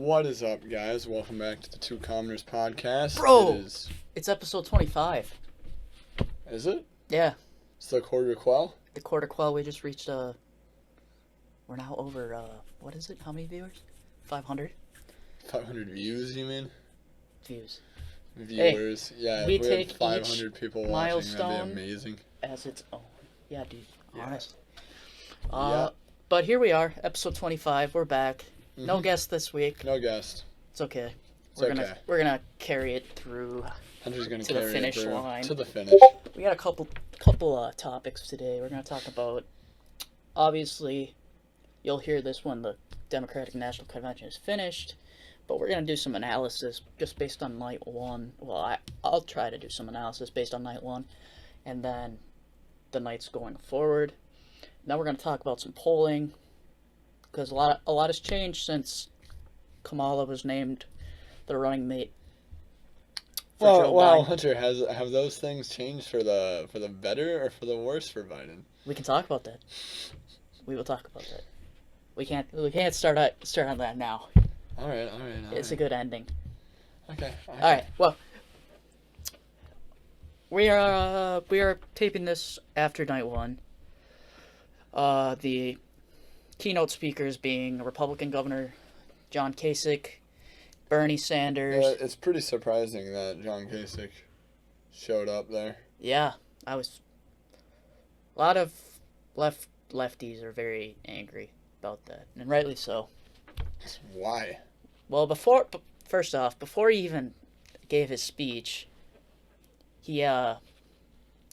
What is up, guys? Welcome back to the Two Commoners podcast. Bro! It's episode 25. Is it? Yeah. It's the quarter quell? The quarter quell, we just reached, we're now over, what is it? How many viewers? 500? 500 views, you mean? Views. Viewers. Hey, yeah, we if we take had 500 people watching, milestone that'd be amazing. As its own. Yeah, dude. Yeah. Honest. Yeah. But here we are, episode 25. We're back. Mm-hmm. No guest this week. No guest. It's okay. It's We're okay. gonna carry it through Hunter's gonna to carry the finish it through line. to the finish. We got a couple topics today. We're gonna talk about, obviously, you'll hear this when the Democratic National Convention is finished, but we're gonna do some analysis just based on night one. Well, I'll try to do some analysis based on night one, and then the nights going forward. Now we're gonna talk about some polling, because a lot has changed since Kamala was named the running mate. Well, Hunter, have those things changed for the better or for the worse for Biden? We can talk about that. We will talk about that. We can't start on that now. All right. It's a good ending. Okay. All right. Well, we are taping this after night one. The keynote speakers being Republican Governor John Kasich, Bernie Sanders. Yeah, it's pretty surprising that John Kasich showed up there. Yeah, a lot of lefties are very angry about that, and rightly so. Why? Well, first off, before he even gave his speech, he had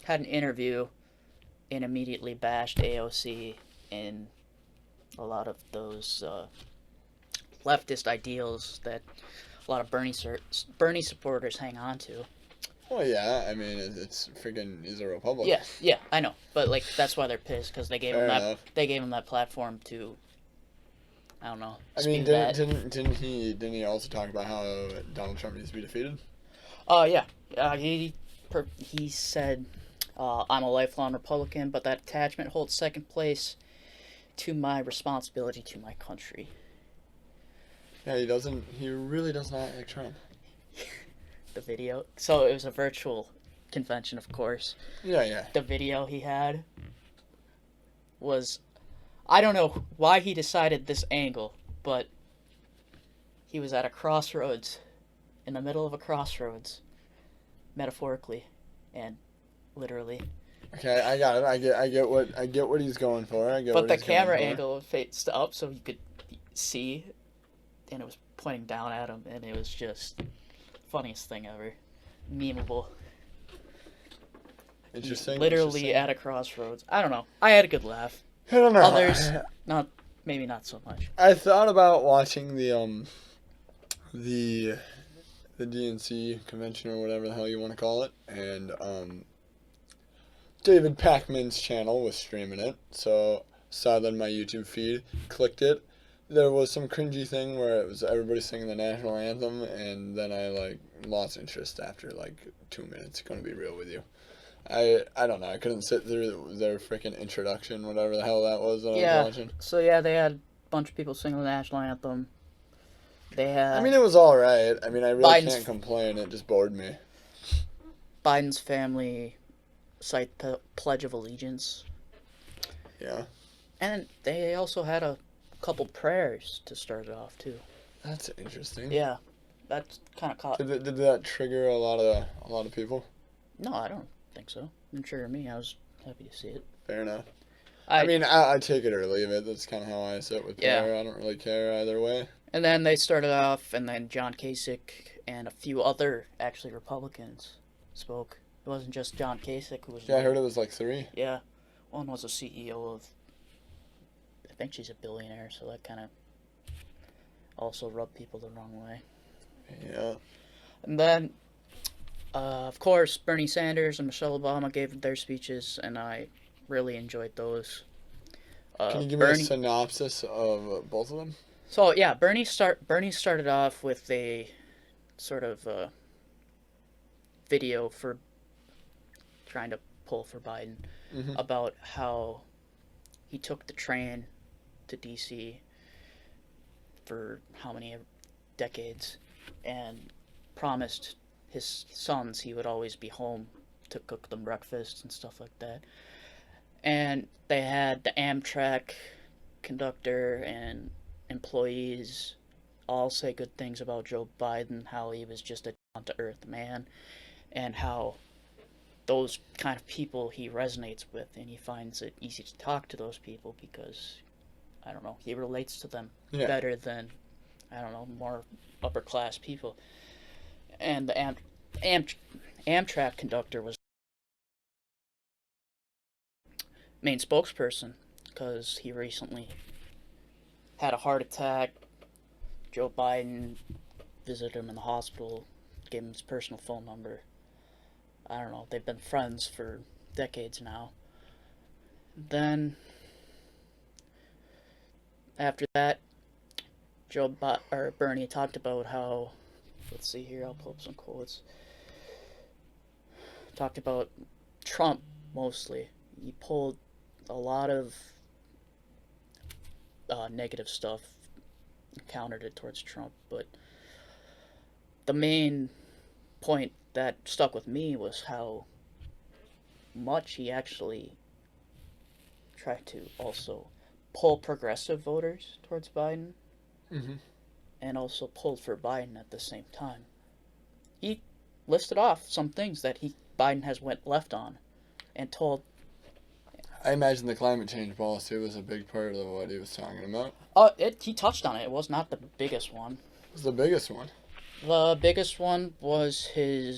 an interview and immediately bashed AOC and a lot of those leftist ideals that a lot of Bernie supporters hang on to. Well, yeah, I mean, it's freaking, he's a Republican. Yeah, I know, but like that's why they're pissed, because they gave Fair him enough. that platform to, I don't know. I mean, didn't he also talk about how Donald Trump needs to be defeated? Oh yeah, he said, I'm a lifelong Republican, but that attachment holds second place to my responsibility to my country. Yeah, he really does not like Trump. The video. So it was a virtual convention, of course. Yeah. The video he had was, I don't know why he decided this angle, but he was at a crossroads, in the middle of a crossroads, metaphorically and literally. Okay, I got it. I get what he's going for. But the camera angle faced up so you could see, and it was pointing down at him, and it was just funniest thing ever. Memeable. Interesting. Literally at a crossroads. I don't know. I had a good laugh. I don't know. Others, maybe not so much. I thought about watching the DNC convention or whatever the hell you want to call it, and David Pakman's channel was streaming it, so saw that in my YouTube feed, clicked it. There was some cringy thing where it was everybody singing the national anthem, and then I lost interest after 2 minutes. Gonna be real with you. I don't know. I couldn't sit through their freaking introduction, whatever the hell that was that I was watching. So yeah, they had a bunch of people singing the national anthem. They had. I mean, it was all right. I mean, I really Biden's can't complain. It just bored me. Biden's family cite the Pledge of Allegiance. Yeah. And they also had a couple prayers to start it off too. That's interesting. Yeah, that's kind of caught. Did that trigger a lot of people? No, I don't think so. Didn't trigger me. I was happy to see it. Fair enough. I mean, I take it or leave it. That's kind of how I sit with prayer. I don't really care either way. And then they started off, and then John Kasich and a few other, actually, Republicans spoke. It wasn't just John Kasich who was... Yeah, I heard it was 3. Yeah. One was a CEO of... I think she's a billionaire, so that kind of also rubbed people the wrong way. Yeah. And then, of course, Bernie Sanders and Michelle Obama gave their speeches, and I really enjoyed those. Can you give me a synopsis of both of them? So yeah, Bernie started off with a sort of video for trying to pull for Biden about how he took the train to D.C. for how many decades and promised his sons he would always be home to cook them breakfast and stuff like that. And they had the Amtrak conductor and employees all say good things about Joe Biden, how he was just a down to earth man, and how those kind of people he resonates with, and he finds it easy to talk to those people because, I don't know, he relates to them better than, I don't know, more upper class people. And the Amtrak conductor was main spokesperson because he recently had a heart attack. Joe Biden visited him in the hospital, gave him his personal phone number. I don't know, they've been friends for decades now. Then, after that, Bernie talked about how, let's see here, I'll pull up some quotes. Talked about Trump mostly. He pulled a lot of negative stuff, countered it towards Trump, but the main point that stuck with me was how much he actually tried to also pull progressive voters towards Biden, and also pulled for Biden at the same time. He listed off some things that Biden has went left on, and told. I imagine the climate change policy was a big part of what he was talking about. He touched on it. It was not the biggest one. It was the biggest one. The biggest one was he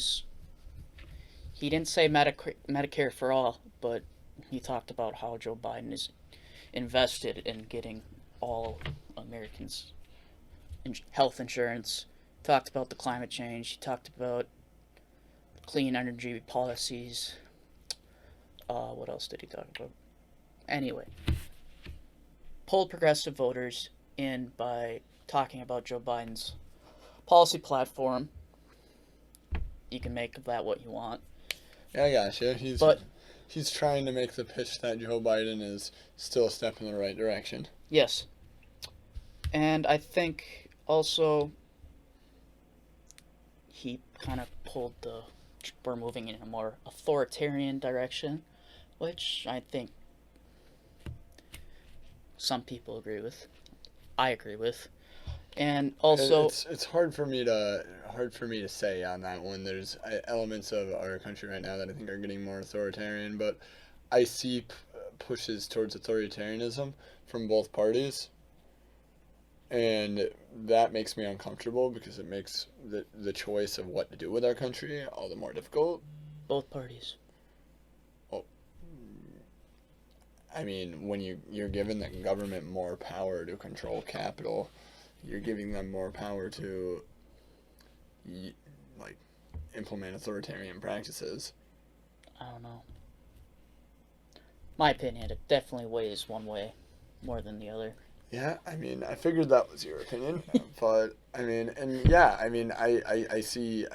didn't say Medicare for all, but he talked about how Joe Biden is invested in getting all Americans health insurance. Talked about the climate change. He talked about clean energy policies. What else did he talk about? Anyway, pulled progressive voters in by talking about Joe Biden's policy platform. You can make of that what you want. Yeah, I gotcha. He's trying to make the pitch that Joe Biden is still a step in the right direction. Yes. And I think also he kind of pulled we're moving in a more authoritarian direction, which I think some people agree with. I agree with. And also, it's hard for me to say on that one. There's elements of our country right now that I think are getting more authoritarian, but I see pushes towards authoritarianism from both parties, and that makes me uncomfortable because it makes the choice of what to do with our country all the more difficult. Both parties. Well, I mean, when you're giving the government more power to control capital, you're giving them more power to implement authoritarian practices. I don't know. My opinion, it definitely weighs one way more than the other. Yeah, I mean, I figured that was your opinion, but I mean, and yeah, I mean, I see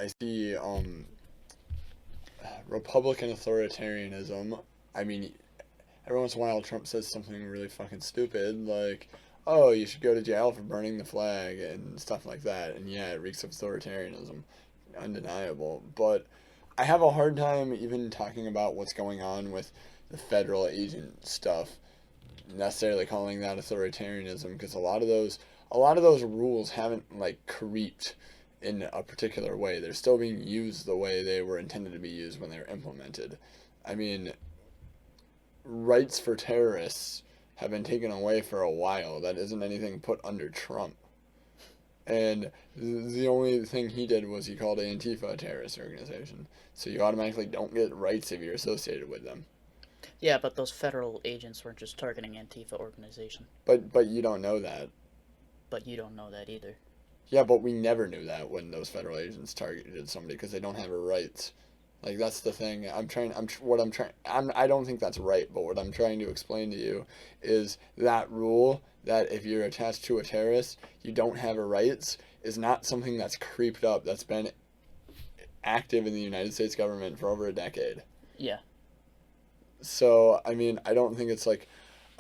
Republican authoritarianism. I mean, every once in a while Trump says something really fucking stupid, like, oh, you should go to jail for burning the flag and stuff like that, and yeah, it reeks of authoritarianism, undeniable, but I have a hard time even talking about what's going on with the federal agent stuff, necessarily calling that authoritarianism, because a lot of those rules haven't creeped in a particular way. They're still being used the way they were intended to be used when they were implemented. I mean, rights for terrorists have been taken away for a while. That isn't anything put under Trump. And the only thing he did was he called Antifa a terrorist organization. So you automatically don't get rights if you're associated with them. Yeah, but those federal agents weren't just targeting Antifa organization. But you don't know that. But you don't know that either. Yeah, but we never knew that when those federal agents targeted somebody because they don't have rights. That's the thing. I don't think that's right, but what I'm trying to explain to you is that rule that if you're attached to a terrorist, you don't have rights is not something that's creeped up. That's been active in the United States government for over a decade. Yeah. So, I mean, I don't think it's a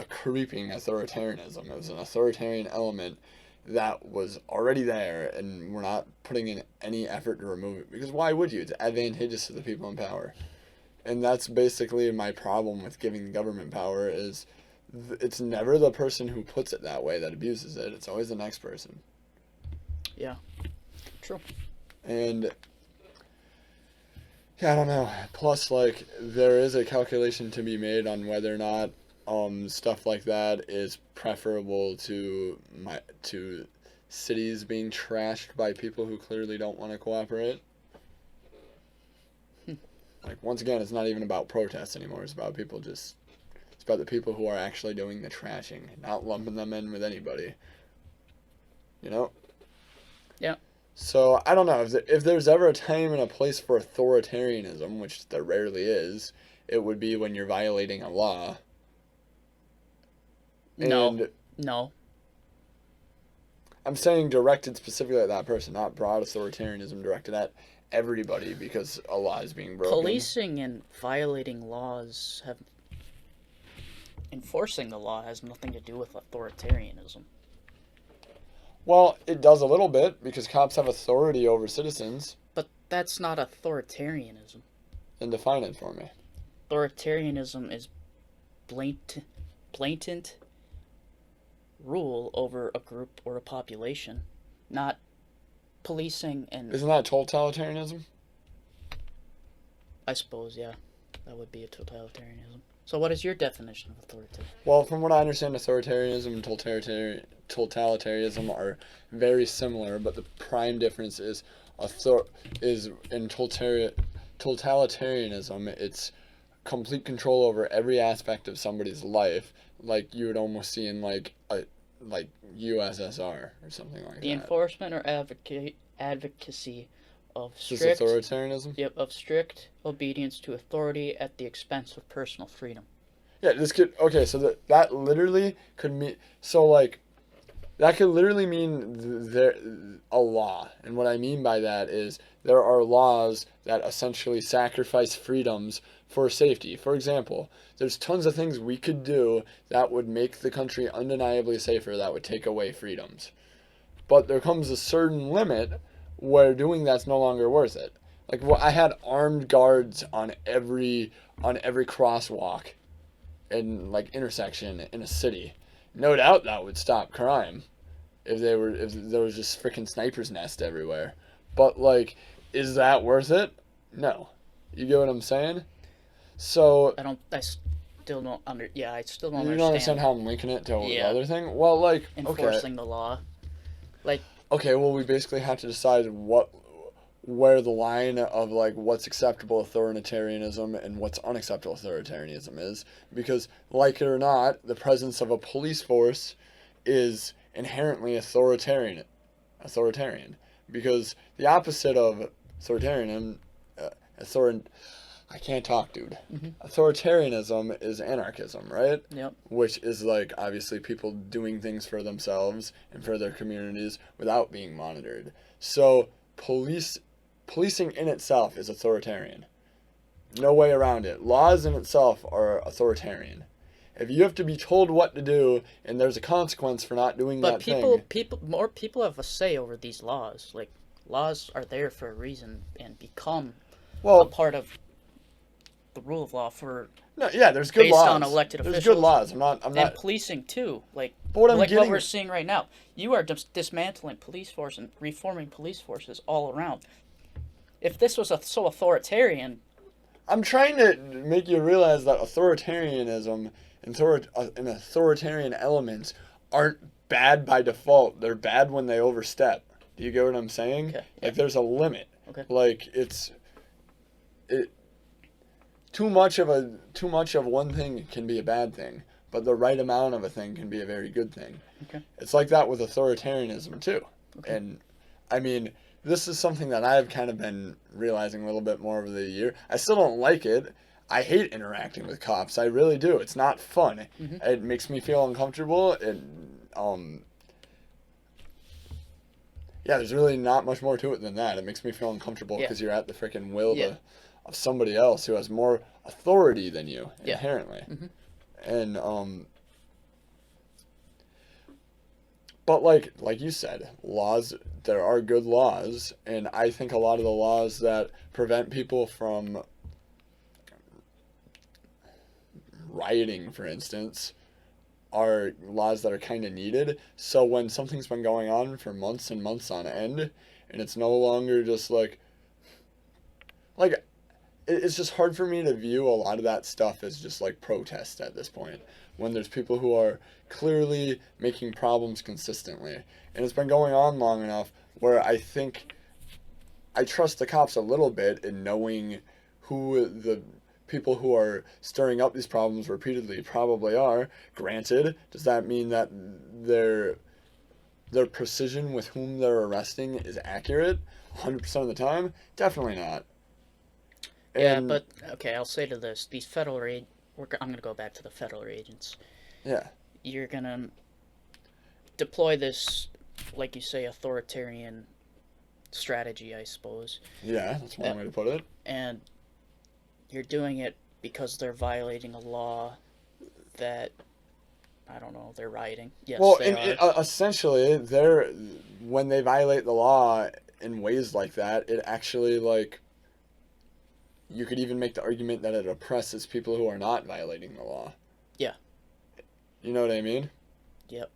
creeping authoritarianism. It was an authoritarian element that was already there, and we're not putting in any effort to remove it. Because why would you? It's advantageous to the people in power. And that's basically my problem with giving the government power is it's never the person who puts it that way that abuses it. It's always the next person. Yeah. True. And yeah, I don't know. Plus, like, there is a calculation to be made on whether or not stuff like that is preferable to cities being trashed by people who clearly don't want to cooperate. Like, once again, it's not even about protests anymore. It's about it's about the people who are actually doing the trashing, not lumping them in with anybody. You know? Yeah. So, I don't know. If there's ever a time and a place for authoritarianism, which there rarely is, it would be when you're violating a law. No. I'm saying directed specifically at that person, not broad authoritarianism directed at everybody because a law is being broken. Policing and violating laws enforcing the law has nothing to do with authoritarianism. Well, it does a little bit because cops have authority over citizens. But that's not authoritarianism. Then define it for me. Authoritarianism is blatant rule over a group or a population, not policing and... Isn't that totalitarianism? I suppose, yeah. That would be a totalitarianism. So what is your definition of authoritarianism? Well, from what I understand, authoritarianism and totalitarianism are very similar, but the prime difference is in totalitarianism, it's complete control over every aspect of somebody's life, like you would almost see in like USSR or something like that. The enforcement or advocacy of strict... Is this authoritarianism? Yep, of strict obedience to authority at the expense of personal freedom. Yeah, this could... Okay, so that literally could mean... So, like, that could literally mean a law. And what I mean by that is there are laws that essentially sacrifice freedoms for safety. For example, there's tons of things we could do that would make the country undeniably safer, that would take away freedoms. But there comes a certain limit where doing that's no longer worth it. Like, I had armed guards on every crosswalk and like intersection in a city. No doubt that would stop crime if there was just freaking snipers' nest everywhere. But like, is that worth it? No. You get what I'm saying? So I still don't understand. You don't understand how I'm linking it to the other thing? Well, like, enforcing the law. Like, okay, well, we basically have to decide where the line of like what's acceptable authoritarianism and what's unacceptable authoritarianism is, because like it or not, the presence of a police force is inherently authoritarian, because the opposite of I can't talk, dude. Mm-hmm. Authoritarianism is anarchism, right? Yep. Which is like obviously people doing things for themselves and for their communities without being monitored. So policing in itself is authoritarian. No way around it. Laws in itself are authoritarian. If you have to be told what to do and there's a consequence for not doing that thing. But more people have a say over these laws. Like, laws are there for a reason and become a part of the rule of law for... No, yeah, there's good laws. Based on elected officials. There's good laws. I'm not... And policing, too. Like, what we're seeing right now. You are dismantling police force and reforming police forces all around. If this was so authoritarian... I'm trying to make you realize that authoritarianism and authoritarian elements aren't bad by default. They're bad when they overstep. Do you get what I'm saying? Okay. Like, there's a limit. Okay. Like, too much of one thing can be a bad thing, but the right amount of a thing can be a very good thing. Okay. It's like that with authoritarianism too. Okay. And I mean, this is something that I've kind of been realizing a little bit more over the year. I still don't like it. I hate interacting with cops. I really do. It's not fun. Mm-hmm. It makes me feel uncomfortable. Yeah, there's really not much more to it than that. It makes me feel uncomfortable because you're at the freaking will of somebody else who has more authority than you inherently. Mm-hmm. And But like you said, laws, there are good laws, and I think a lot of the laws that prevent people from rioting, for instance, are laws that are kind of needed. So when something's been going on for months and months on end, and it's no longer just like it's just hard for me to view a lot of that stuff as just like protest at this point, when there's people who are clearly making problems consistently, and it's been going on long enough where I think I trust the cops a little bit in knowing who the people who are stirring up these problems repeatedly probably are. Granted, does that mean that their precision with whom they're arresting is accurate 100% of the time? Definitely not. Yeah, And but okay, I'll say to this: these I'm going to go back to the federal agents. yeah, You're going to deploy this, like you say, authoritarian strategy, I suppose, yeah, that's one way to put it. and you're doing it because they're violating a law that, I don't know, they're rioting. Yes, Well, they are. essentially, when they violate the law in ways like that, it actually you could even make the argument that it oppresses people who are not violating the law. Yeah. You know what I mean? Yep.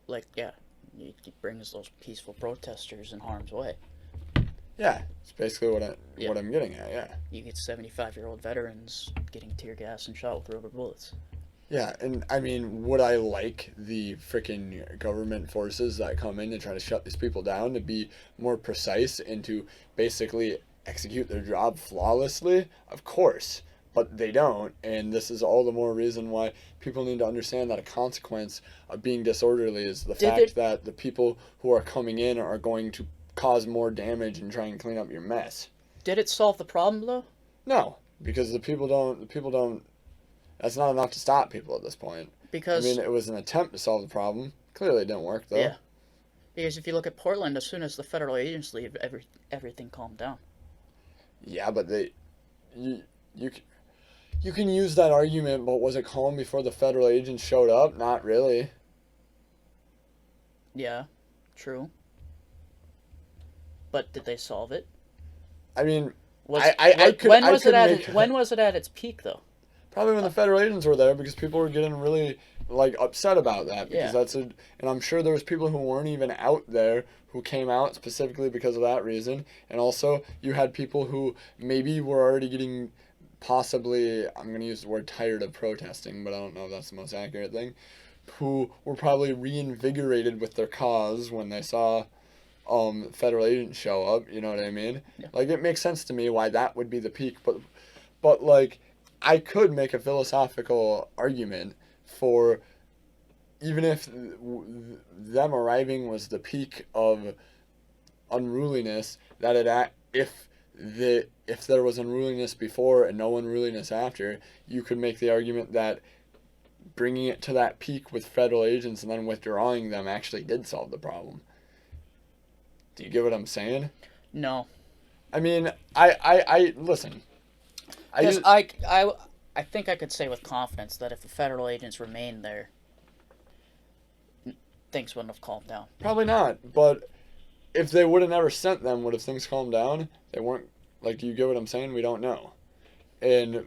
Like, yeah, it brings those peaceful protesters in harm's way. Yeah, it's basically what Yeah. I'm getting at. Yeah. You get 75-year-old veterans getting tear gas and shot with rubber bullets. Yeah, and I mean, would I like the freaking government forces that come in to try to shut these people down to be more precise and to basically execute their job flawlessly? Of course, but they don't, and this is all the more reason why people need to understand that a consequence of being disorderly is the fact that the people who are coming in are going to cause more damage and try and clean up your mess. Did it solve the problem, though? No, because the people don't. That's not enough to stop people at this point. Because, I mean, it was an attempt to solve the problem. Clearly, it didn't work, though. yeah. Because if you look at Portland, as soon as the federal agents leave, everything calmed down. Yeah, but you you can use that argument, but was it calm before the federal agents showed up? Not really. Yeah, true. But did they solve it? I mean, Was I could when I was could it at make when was it at its peak, though? probably when the federal agents were there, because people were getting really upset about that, because Yeah. and I'm sure there was people who weren't even out there who came out specifically because of that reason, and also you had people who maybe were already getting, possibly, I'm going to use the word tired of protesting, but I don't know if that's the most accurate thing, who were probably reinvigorated with their cause when they saw federal agents show up. You know what I mean? Yeah. It makes sense to me why that would be the peak, but I could make a philosophical argument for, even if them arriving was the peak of unruliness, that if there was unruliness before and no unruliness after, you could make the argument that bringing it to that peak with federal agents and then withdrawing them actually did solve the problem. Do you get what I'm saying? No. I mean, I listen. Because I think I could say with confidence that if the federal agents remained there, things wouldn't have calmed down. Probably not, but if they would have never sent them, would have things calmed down? They weren't. Do you get what I'm saying? We don't know. And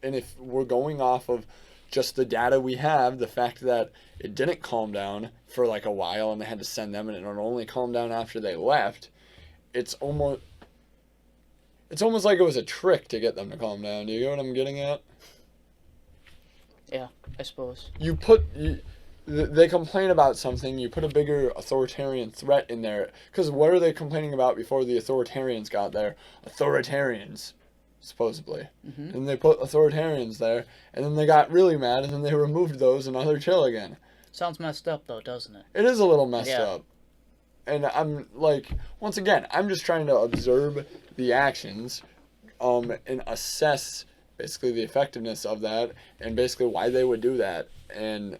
if we're going off of just the data we have, the fact that it didn't calm down for a while and they had to send them and it only calmed down after they left, it's almost like it was a trick to get them to calm down. Do you get what I'm getting at? Yeah, I suppose. They complain about something, you put a bigger authoritarian threat in there. Because what are they complaining about before the authoritarians got there? Authoritarians, supposedly. Mm-hmm. And they put authoritarians there, and then they got really mad, and then they removed those, and now they're chill again. Sounds messed up, though, doesn't it? It is a little messed Yeah. up. And I'm once again, I'm just trying to observe the actions, and assess basically the effectiveness of that, and basically why they would do that. And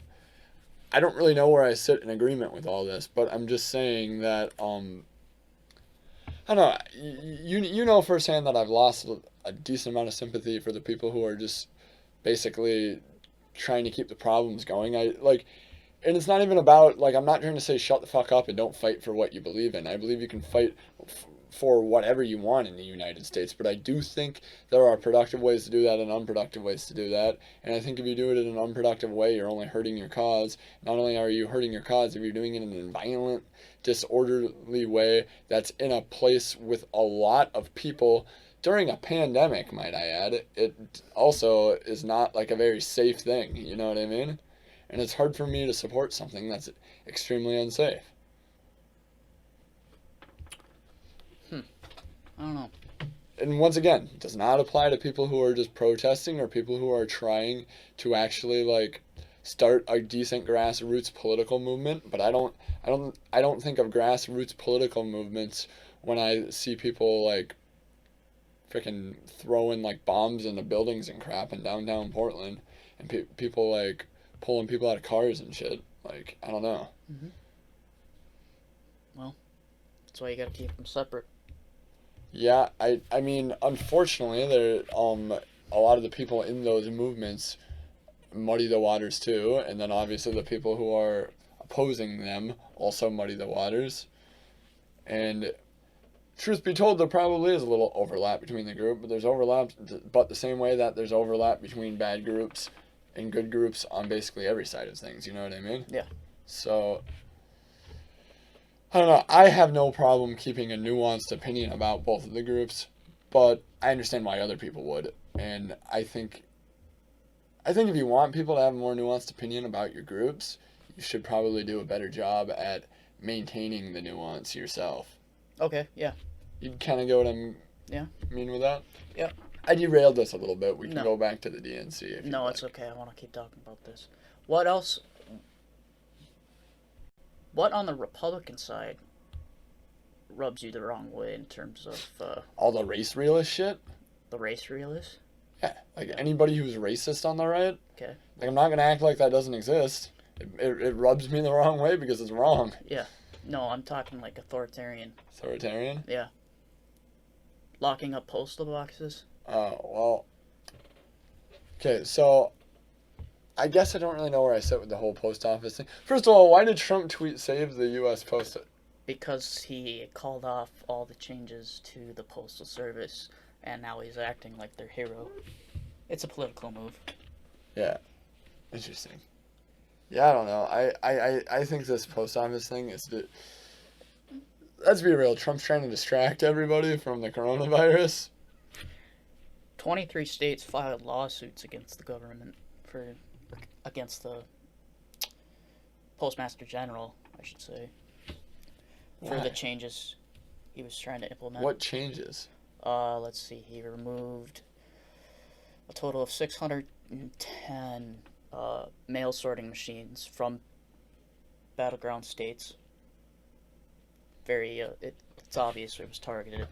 I don't really know where I sit in agreement with all this, but I'm just saying that I don't know. You know firsthand that I've lost a decent amount of sympathy for the people who are just basically trying to keep the problems going. and it's not even about, like, I'm not trying to say shut the fuck up and don't fight for what you believe in. I believe you can fight for whatever you want in the United States, but I do think there are productive ways to do that and unproductive ways to do that. And I think if you do it in an unproductive way, you're only hurting your cause. Not only are you hurting your cause, if you're doing it in a violent, disorderly way that's in a place with a lot of people during a pandemic, might I add, it also is not like a very safe thing. You know what I mean? And it's hard for me to support something that's extremely unsafe. I don't know. And once again, it does not apply to people who are just protesting or people who are trying to actually like start a decent grassroots political movement. But I don't think of grassroots political movements when I see people like freaking throwing like bombs into buildings and crap in downtown Portland, and people like pulling people out of cars and shit. Like, I don't know. Mm-hmm. Well, that's why you gotta keep them separate. Yeah, I mean, unfortunately, there a lot of the people in those movements muddy the waters too, and then obviously the people who are opposing them also muddy the waters. And truth be told, there probably is a little overlap between the group, but there's overlap, but the same way that there's overlap between bad groups and good groups on basically every side of things. You know what I mean? Yeah. So, I don't know. I have no problem keeping a nuanced opinion about both of the groups, but I understand why other people would. And I think if you want people to have a more nuanced opinion about your groups, you should probably do a better job at maintaining the nuance yourself. Okay, yeah. You kind of get what I mean with that? Yeah. I derailed this a little bit. We can No. go back to the DNC if you No, like. it's okay. I want to keep talking about this. What else? What on the Republican side rubs you the wrong way in terms of All the race realist shit? the race realist? Yeah. Like anybody who's racist on the right? Okay. Like, I'm not going to act like that doesn't exist. It rubs me the wrong way because it's wrong. Yeah. No, I'm talking like authoritarian. Authoritarian? Yeah. Locking up postal boxes. Oh, well. Okay, so I guess I don't really know where I sit with the whole post office thing. First of all, why did Trump tweet save the US Post? Because he called off all the changes to the Postal Service, and now he's acting like their hero. It's a political move. Yeah. Interesting. Yeah, I don't know. I think this post office thing is... Let's be real. Trump's trying to distract everybody from the coronavirus. 23 states filed lawsuits against the government against the Postmaster General, I should say, for Why? the changes he was trying to implement. What changes? Let's see. He removed a total of 610 mail sorting machines from battleground states. It's obvious it was targeted.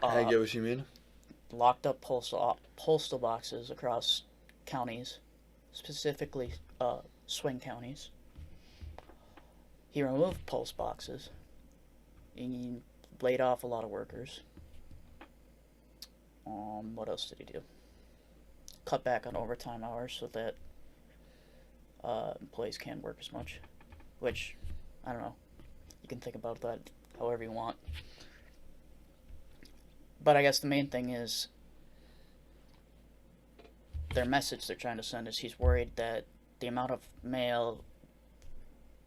I get what you mean. Locked up postal boxes across counties, specifically swing counties. He removed post boxes. He laid off a lot of workers. What else did he do? Cut back on overtime hours so that employees can't work as much. Which, I don't know. You can think about that however you want. But I guess the main thing is their message they're trying to send is he's worried that the amount of mail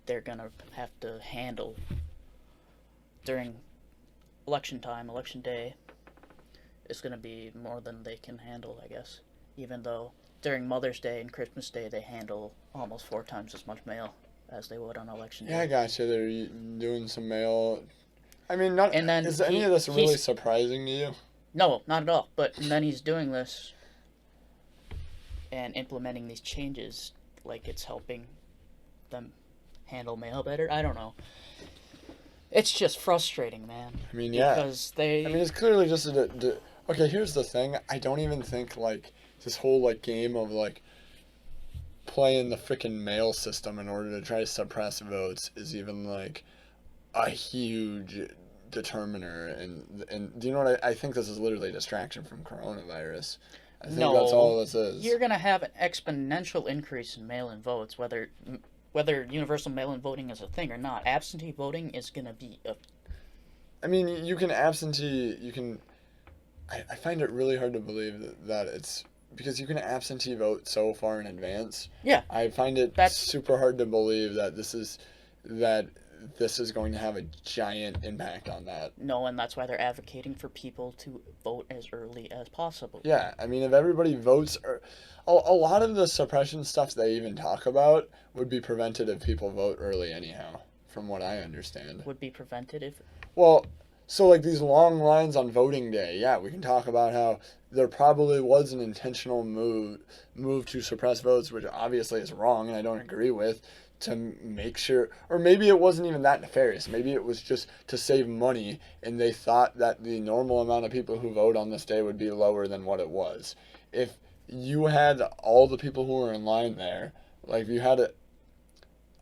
they're going to have to handle during election time, election day, is going to be more than they can handle, I guess. Even though during Mother's Day and Christmas Day they handle almost 4 times as much mail as they would on election day. Yeah, I gotcha. They're doing some mail. I mean, is any of this really surprising to you? No, not at all. But then he's doing this and implementing these changes like it's helping them handle mail better. I don't know. It's just frustrating, man. I mean, yeah. Because it's clearly just okay, here's the thing. I don't even think, like, this whole, like, game of, like, playing the freaking mail system in order to try to suppress votes is even, like, a huge determiner. And do you know what I think this is literally a distraction from coronavirus. I think that's all this is. You're going to have an exponential increase in mail-in votes, whether whether universal mail-in voting is a thing or not, absentee voting is going to be a... I mean, you can absentee. You can. I find it really hard to believe that it's because you can absentee vote so far in advance. Yeah. I find it super hard to believe that this is going to have a giant impact on that. No, and that's why they're advocating for people to vote as early as possible. Yeah, I mean, if everybody votes, a lot of the suppression stuff they even talk about would be prevented if people vote early anyhow, from what I understand. Would be prevented if... Well, so like these long lines on voting day, yeah, we can talk about how there probably was an intentional move to suppress votes, which obviously is wrong and I don't agree with, to make sure, or maybe it wasn't even that nefarious. Maybe it was just to save money, and they thought that the normal amount of people who vote on this day would be lower than what it was. If you had all the people who were in line there, like if you had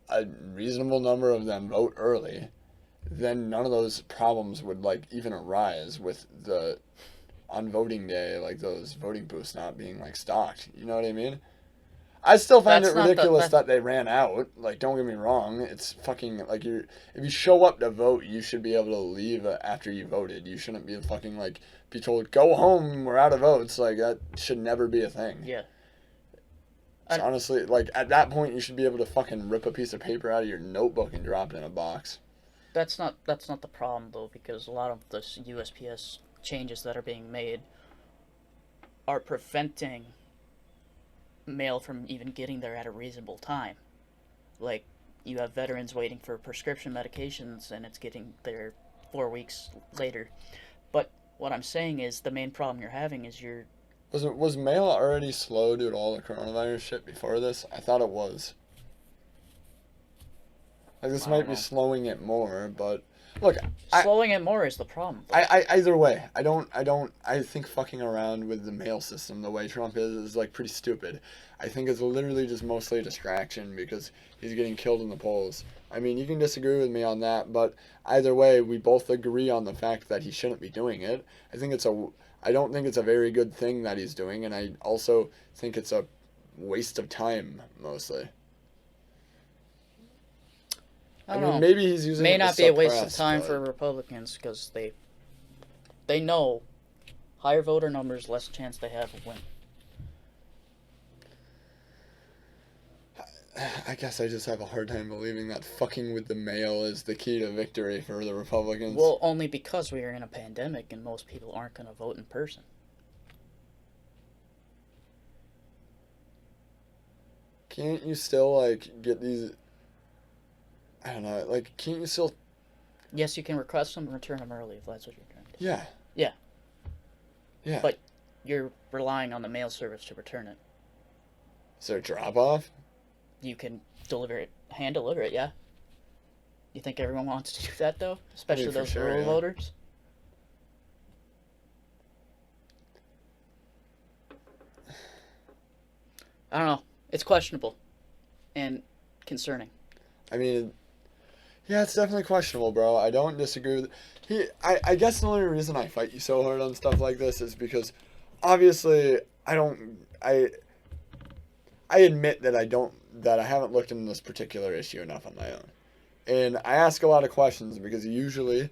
a reasonable number of them vote early, then none of those problems would like even arise with the on voting day, like those voting booths not being like stocked. You know what I mean? I still find it ridiculous that they ran out. Like, don't get me wrong. It's fucking like if you show up to vote, you should be able to leave after you voted. You shouldn't be fucking like be told go home. We're out of votes. Like that should never be a thing. Yeah. Honestly, like at that point, you should be able to fucking rip a piece of paper out of your notebook and drop it in a box. That's not the problem though, because a lot of the USPS changes that are being made are preventing mail from even getting there at a reasonable time. Like, you have veterans waiting for prescription medications and it's getting there 4 weeks later. But what I'm saying is the main problem you're having is Was mail already slow due to all the coronavirus shit before this? I thought it was. Like, this might be slowing it more, but look, slowing it more is the problem. Either way, I think fucking around with the mail system the way Trump is like pretty stupid. I think it's literally just mostly a distraction because he's getting killed in the polls. I mean, you can disagree with me on that, but either way, we both agree on the fact that he shouldn't be doing it. I don't think it's a very good thing that he's doing, and I also think it's a waste of time mostly. I don't know. Maybe he's using may it not to be a waste of suppress, time but for Republicans because they know higher voter numbers, less chance they have of winning. I guess I just have a hard time believing that fucking with the mail is the key to victory for the Republicans. Well, only because we are in a pandemic and most people aren't going to vote in person. Can't you still, like, get these... I don't know, like, can't you still... Yes, you can request them and return them early if that's what you're trying to do. Yeah. Yeah. Yeah. But you're relying on the mail service to return it. Is there a drop-off? You can hand deliver it, yeah. You think everyone wants to do that, though? Especially those rural voters? I don't know. It's questionable. And concerning. I mean... Yeah, it's definitely questionable, bro. I don't disagree with... I guess the only reason I fight you so hard on stuff like this is because, obviously, I admit that I haven't looked into this particular issue enough on my own. And I ask a lot of questions because usually,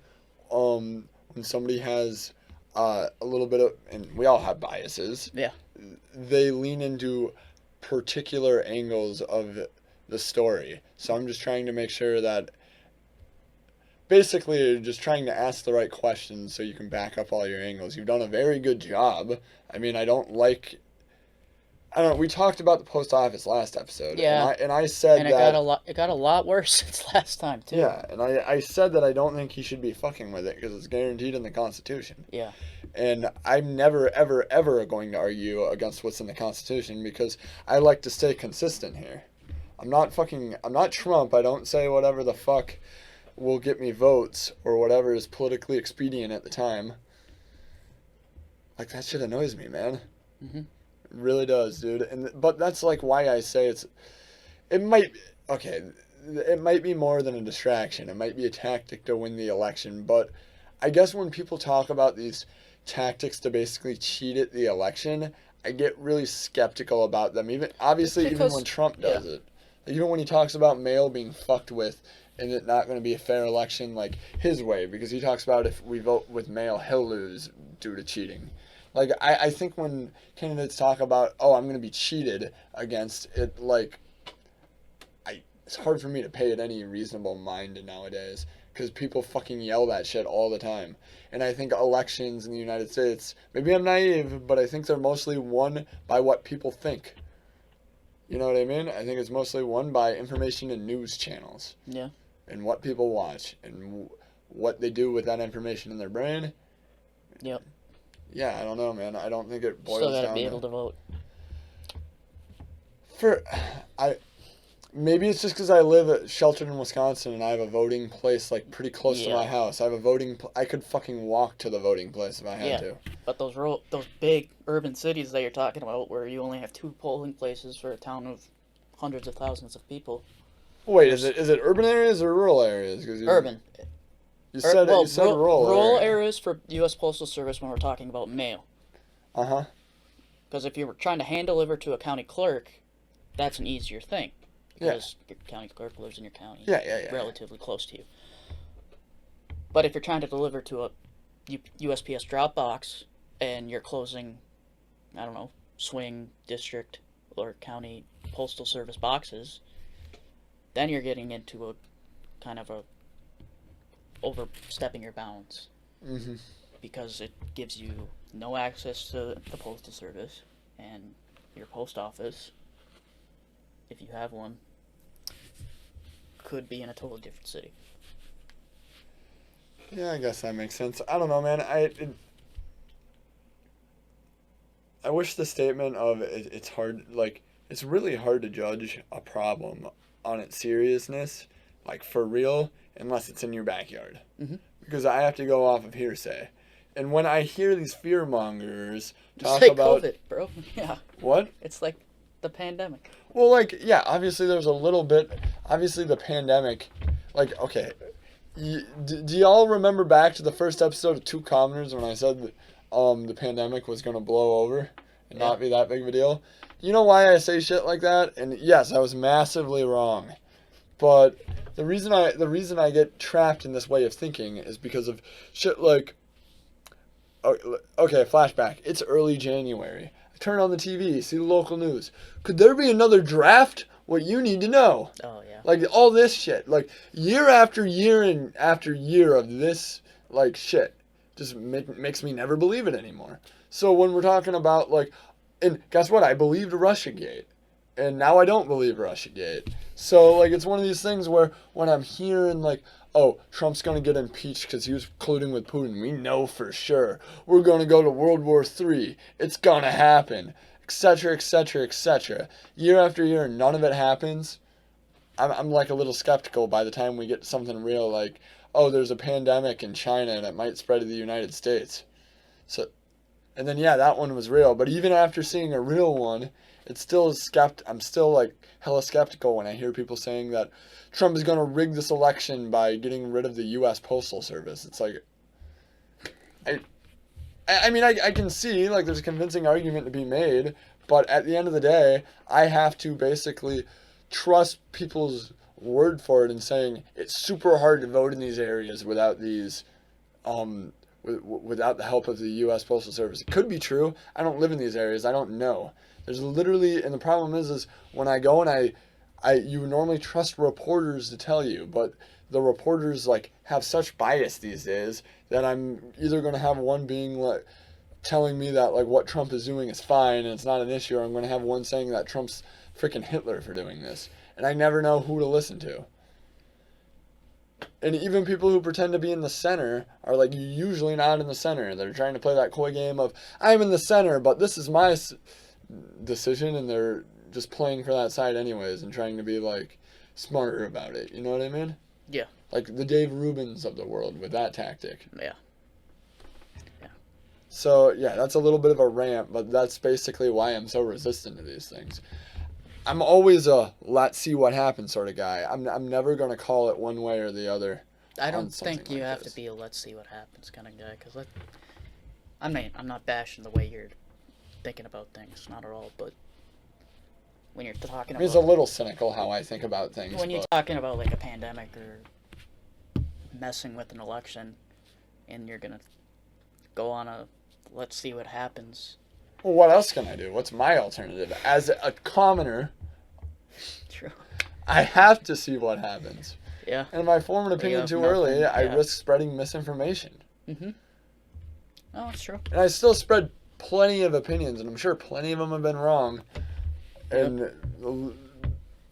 when somebody has a little bit of... And we all have biases. Yeah. They lean into particular angles of the story. So I'm just trying to make sure that... Basically, you're just trying to ask the right questions so you can back up all your angles. You've done a very good job. I mean, we talked about the post office last episode. Yeah. And I said that... it got a lot worse since last time, too. Yeah, and I said that I don't think he should be fucking with it because it's guaranteed in the Constitution. Yeah. And I'm never, ever, ever going to argue against what's in the Constitution because I like to stay consistent here. I'm not Trump. I don't say whatever the fuck will get me votes or whatever is politically expedient at the time. Like, that shit annoys me, man. Mm-hmm. It really does, dude. But that's like why I say it might be more than a distraction. It might be a tactic to win the election, but I guess when people talk about these tactics to basically cheat at the election, I get really skeptical about them. Even when Trump does it. Even when he talks about mail being fucked with and it not going to be a fair election like his way, because he talks about if we vote with mail, he'll lose due to cheating. Like, I think when candidates talk about, oh, I'm going to be cheated against, it, like, it's hard for me to pay it any reasonable mind nowadays because people fucking yell that shit all the time. And I think elections in the United States, maybe I'm naive, but I think they're mostly won by what people think. You know what I mean? I think it's mostly won by information and news channels. Yeah. And what people watch and what they do with that information in their brain. Yep. Yeah, I don't know, man. I don't think it boils Still gotta down be to... able to vote. Maybe it's just because I live sheltered in Wisconsin and I have a voting place like pretty close to my house. I have a voting. I could fucking walk to the voting place if I had to. But those big urban cities that you're talking about, where you only have 2 polling places for a town of hundreds of thousands of people. Wait, is it urban areas or rural areas? Urban. You said rural. Rural areas for US Postal Service when we're talking about mail. Uh-huh. Because if you were trying to hand deliver to a county clerk, that's an easier thing. Because your county clerk lives in your county. Yeah. Relatively close to you. But if you're trying to deliver to a USPS drop box and you're closing, I don't know, swing, district, or county postal service boxes, then you're getting into a kind of a overstepping your bounds. Mm-hmm. Because it gives you no access to the postal service and your post office, if you have one, could be in a totally different city. Yeah, I guess that makes sense. I don't know, man. I wish the statement of it's hard, like, it's really hard to judge a problem on its seriousness, like, for real, unless it's in your backyard. Mm-hmm. Because I have to go off of hearsay. And when I hear these fearmongers talk it's like about... COVID, bro. Yeah. What? It's like the pandemic. Well, like, yeah, obviously there's a little bit... Obviously the pandemic... Like, okay... Do y'all remember back to the first episode of Two Commoners when I said that the pandemic was going to blow over and not be that big of a deal? You know why I say shit like that? And yes, I was massively wrong. But the reason I get trapped in this way of thinking is because of shit like... Okay, flashback. It's early January. I turn on the TV, see the local news. Could there be another draft? What you need to know. Oh, yeah. Like, all this shit. Like, year after year and after year of this, like, shit. Just makes me never believe it anymore. So when we're talking about, like... And guess what? I believed Russiagate. And now I don't believe Russiagate. So, like, it's one of these things where when I'm hearing, like... Oh, Trump's going to get impeached because he was colluding with Putin. We know for sure. We're going to go to World War III. It's going to happen. Etc., etc., etc. Year after year, none of it happens. I'm like a little skeptical by the time we get something real like, oh, there's a pandemic in China and it might spread to the United States. So, and then, yeah, that one was real. But even after seeing a real one, it's still I'm still like hella skeptical when I hear people saying that Trump is going to rig this election by getting rid of the US Postal Service. It's like, I mean, I can see, like, there's a convincing argument to be made, but at the end of the day, I have to basically trust people's word for it and saying it's super hard to vote in these areas without these, without the help of the U.S. Postal Service. It could be true. I don't live in these areas. I don't know. There's literally, and the problem is when I go and you normally trust reporters to tell you, but the reporters, like, have such bias these days that I'm either going to have one being, like, telling me that, like, what Trump is doing is fine and it's not an issue, or I'm going to have one saying that Trump's freaking Hitler for doing this. And I never know who to listen to. And even people who pretend to be in the center are, like, usually not in the center. They're trying to play that coy game of, I'm in the center, but this is my decision, and they're just playing for that side anyways and trying to be, like, smarter about it. You know what I mean? Yeah. Like the Dave Rubins of the world with that tactic. Yeah. So, yeah, that's a little bit of a rant, but that's basically why I'm so resistant to these things. I'm always a let's see what happens sort of guy. I'm never going to call it one way or the other. I don't think you have to be a let's see what happens kind of guy, because I'm not bashing the way you're thinking about things, not at all, but when you're talking It's a about little cynical how I think about things. when you're talking about like a pandemic or messing with an election, and you're gonna go on a let's see what happens. Well, what else can I do? What's my alternative? As a commoner, True. I have to see what happens. Yeah. And if I form an opinion too early, I yeah. risk spreading misinformation. Mm-hmm. Oh, that's true. And I still spread plenty of opinions, and I'm sure plenty of them have been wrong. And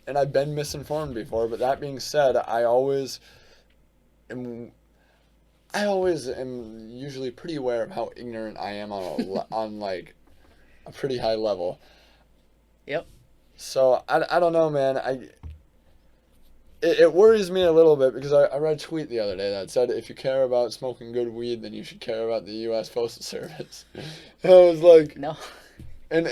I've been misinformed before. But that being said, I always am usually pretty aware of how ignorant I am on like a pretty high level. Yep. So I don't know, man. It worries me a little bit because I read a tweet the other day that said if you care about smoking good weed, then you should care about the US Postal Service. And I was like, no. And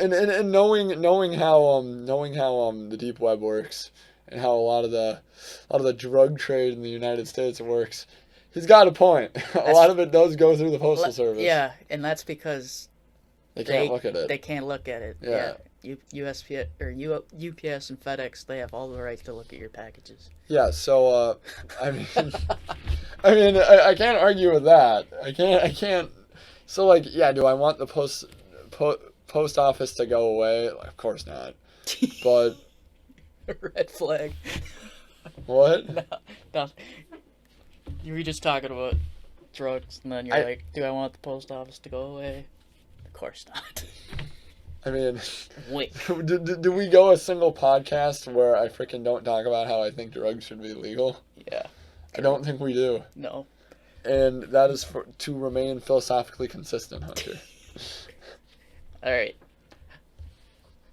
knowing how the deep web works and how a lot of the drug trade in the United States works, he's got a point. A lot of it does go through the Postal Service. Yeah, and that's because they can't look at it. They can't look at it. Yeah. USPS or UPS and FedEx, they have all the right to look at your packages. Yeah, so I mean I can't argue with that. I can't. So like, yeah, do I want the post office to go away? Of course not. But red flag. What? No. You were just talking about drugs, and then you're like, do I want the post office to go away? Of course not. I mean, wait. Do we go a single podcast where I freaking don't talk about how I think drugs should be legal? Yeah. I don't think we do. No. And that is to remain philosophically consistent, Hunter. All right.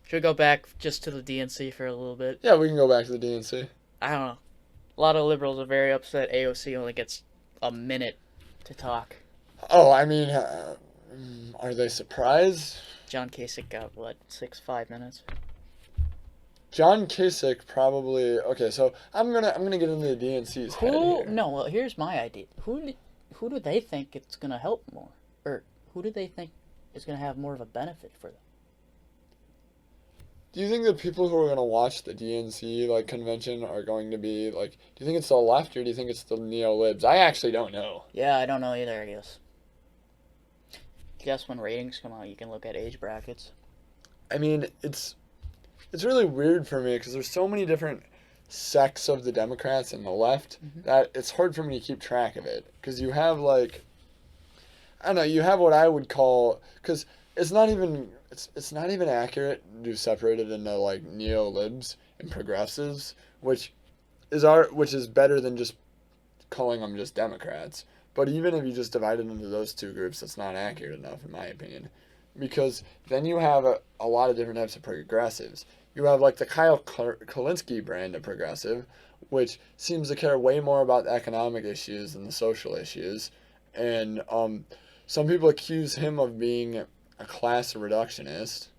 Should we go back just to the DNC for a little bit? Yeah, we can go back to the DNC. I don't know. A lot of liberals are very upset AOC only gets a minute to talk. Oh, I mean, are they surprised? John Kasich got, 5 minutes? John Kasich probably... Okay, so I'm gonna get into the DNC's head here. No, well, here's my idea. Who do they think it's going to help more? Or who do they think is going to have more of a benefit for them? Do you think the people who are going to watch the DNC convention are going to be do you think it's the left or do you think it's the neo-libs? I actually don't know. Yeah, I don't know either, I guess. When ratings come out, you can look at age brackets. I mean, it's really weird for me because there's so many different sects of the Democrats and the left that it's hard for me to keep track of it. Because you have I don't know, you have what I would call, because it's not even accurate to separate it into neo-libs and progressives, which is better than just calling them just Democrats. But even if you just divide it into those two groups, that's not accurate enough, in my opinion. Because then you have a lot of different types of progressives. You have the Kyle Kulinski brand of progressive, which seems to care way more about the economic issues than the social issues. And some people accuse him of being a class reductionist.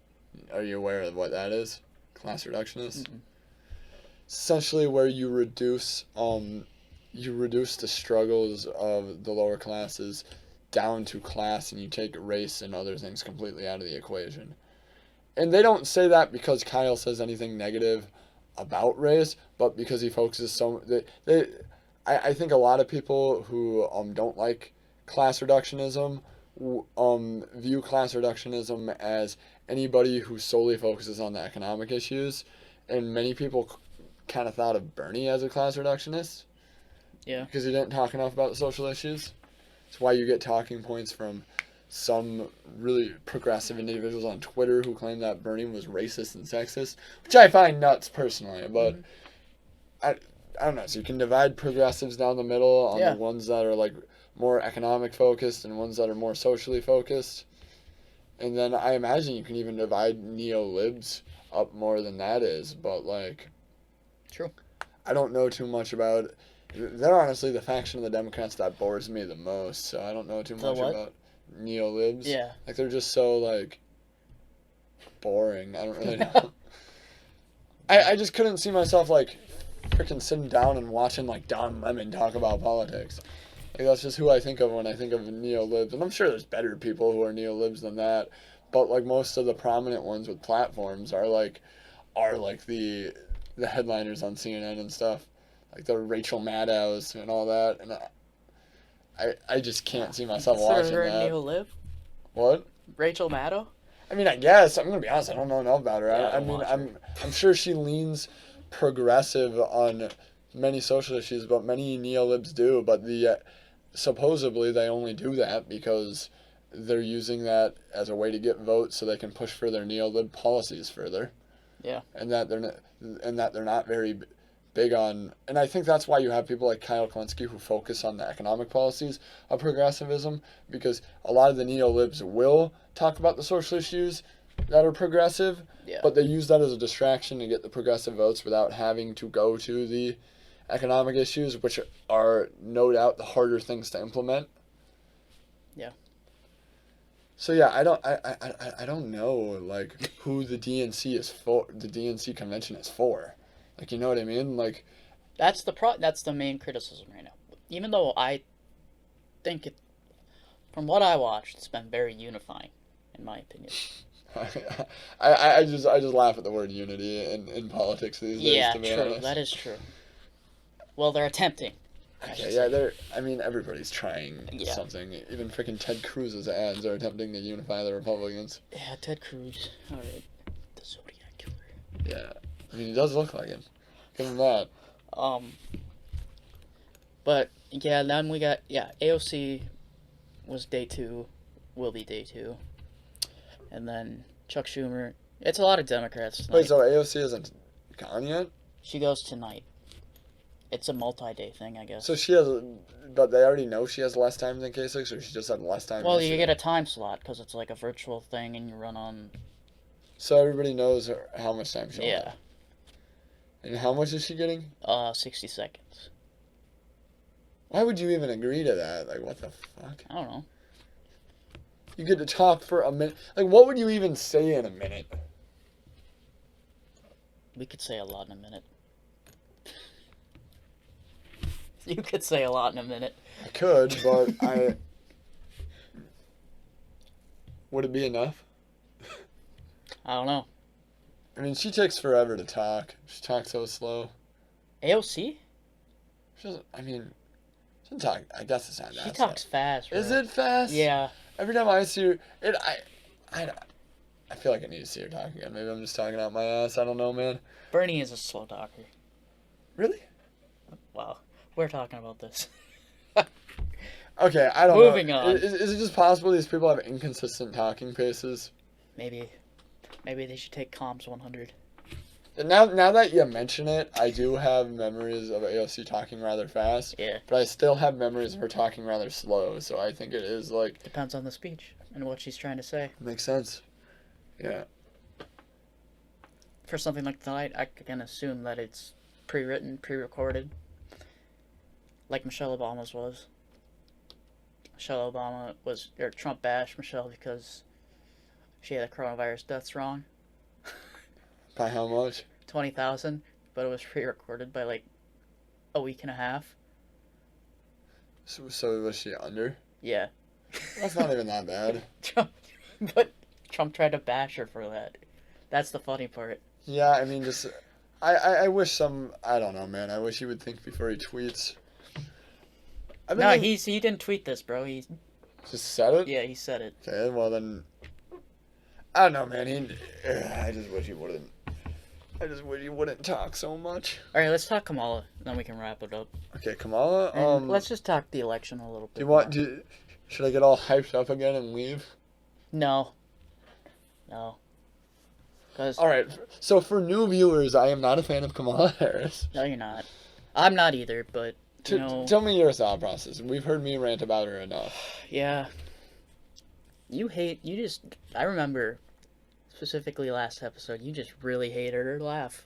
Are you aware of what that is? Class reductionist? Mm-hmm. Essentially where you reduce the struggles of the lower classes down to class, and you take race and other things completely out of the equation. And they don't say that because Kyle says anything negative about race, but because he focuses so... I think a lot of people who don't like class reductionism view class reductionism as anybody who solely focuses on the economic issues, and many people kind of thought of Bernie as a class reductionist. Yeah. Because he didn't talk enough about the social issues. That's why you get talking points from some really progressive individuals on Twitter who claim that Bernie was racist and sexist, which I find nuts personally. But I don't know. So you can divide progressives down the middle on the ones that are more economic focused and ones that are more socially focused. And then I imagine you can even divide neo-libs up more than that is. But True. I don't know too much about it. They're honestly the faction of the Democrats that bores me the most, so I don't know too much about neo-libs. Yeah. They're just so, boring. I don't really know. I just couldn't see myself, freaking sitting down and watching, Don Lemon talk about politics. That's just who I think of when I think of neo-libs. And I'm sure there's better people who are neo-libs than that. But, most of the prominent ones with platforms are, are like the headliners on CNN and stuff, like the Rachel Maddows and all that, and I just can't see myself Consider watching her a that. neo-lib? What? Rachel Maddow? I mean, I guess I'm gonna be honest. I don't know enough about her. Yeah, I mean, I'm sure she leans progressive on many social issues, but many neolibs do. But supposedly they only do that because they're using that as a way to get votes so they can push for their neolib policies further. Yeah. And that they're not very big on, and I think that's why you have people like Kyle Klinsky who focus on the economic policies of progressivism, because a lot of the neolibs will talk about the social issues that are progressive, Yeah. but they use that as a distraction to get the progressive votes without having to go to the economic issues, which are no doubt the harder things to implement. Yeah. So yeah, I don't know like who the DNC is for. The DNC convention is for, like, you know what I mean? Like, That's the main criticism right now. Even though I think from what I watched, it's been very unifying, in my opinion. I just laugh at the word unity in politics these days. Yeah, To be true. honest. That is true. Well, they're attempting. Okay, yeah, I mean, everybody's trying Yeah. something. Even freaking Ted Cruz's ads are attempting to unify the Republicans. Yeah, Ted Cruz. All right, the Zodiac killer. Yeah, I mean, he does look like him. Give him that. But yeah, then we got AOC was day 2, will be day 2, and then Chuck Schumer. It's a lot of Democrats tonight. Wait, so AOC isn't gone yet? She goes tonight. It's a multi-day thing, I guess. So she has, but they already know she has less time than K6, or she just had less time? Well, you yesterday? get a time slot because it's like a virtual thing, and you run on. So everybody knows how much time she'll Yeah. have. And how much is she getting? 60 seconds. Why would you even agree to that? Like, what the fuck? I don't know. You get to talk for a minute. Like, what would you even say in a minute? We could say a lot in a minute. You could say a lot in a minute. I could, but would it be enough? I don't know. I mean, she takes forever to talk. She talks so slow. AOC? She doesn't, I mean, she doesn't talk. I guess it's not that She talks slow. fast. Bro. Is it fast? Yeah. Every time I see her, I feel like I need to see her talk again. Maybe I'm just talking out my ass. I don't know, man. Bernie is a slow talker. Really? Wow. We're talking about this. Okay, I don't Moving know. on. Is it just possible these people have inconsistent talking paces? Maybe they should take Comms 100. And now that you mention it, I do have memories of AOC talking rather fast. Yeah. But I still have memories of her talking rather slow. So I think it is like... Depends on the speech and what she's trying to say. Makes sense. Yeah. For something like tonight, I can assume that it's pre-written, pre-recorded. Like Michelle Obama's was. Trump bashed Michelle because she had the coronavirus deaths wrong. By how much? 20,000, but it was pre-recorded by like a week and a half. So was she under? Yeah. That's not even that bad. Trump tried to bash her for that. That's the funny part. Yeah, I mean, just... I wish I don't know, man. I wish he would think before he tweets. No, he didn't tweet this, bro. He just said it? Yeah, he said it. Okay, well then... I don't know, man. I just wish he wouldn't. I just wish he wouldn't talk so much. All right, let's talk Kamala, then we can wrap it up. Okay, Kamala. And let's just talk the election a little bit. Should I get all hyped up again and leave? No. All right. So for new viewers, I am not a fan of Kamala Harris. No, you're not. I'm not either, but tell me your thought process. We've heard me rant about her enough. Yeah. I remember specifically last episode, you just really hated her laugh.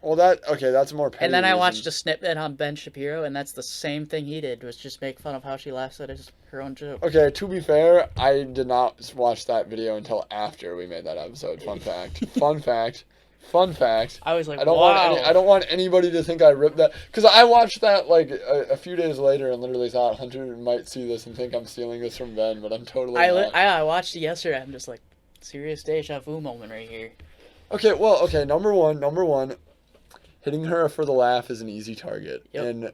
Well, that's more petty. And then I reason. watched a snippet on Ben Shapiro, and that's the same thing he did, was just make fun of how she laughs at her own joke. Okay, to be fair, I did not watch that video until after we made that episode. Fun fact. Fun fact. I was like, I don't want anybody to think I ripped that, because I watched that like a few days later and literally thought Hunter might see this and think I'm stealing this from Ben, but I'm totally not. I watched it yesterday. I'm just like, serious deja vu moment right here. Okay, number one, hitting her for the laugh is an easy target. Yep. And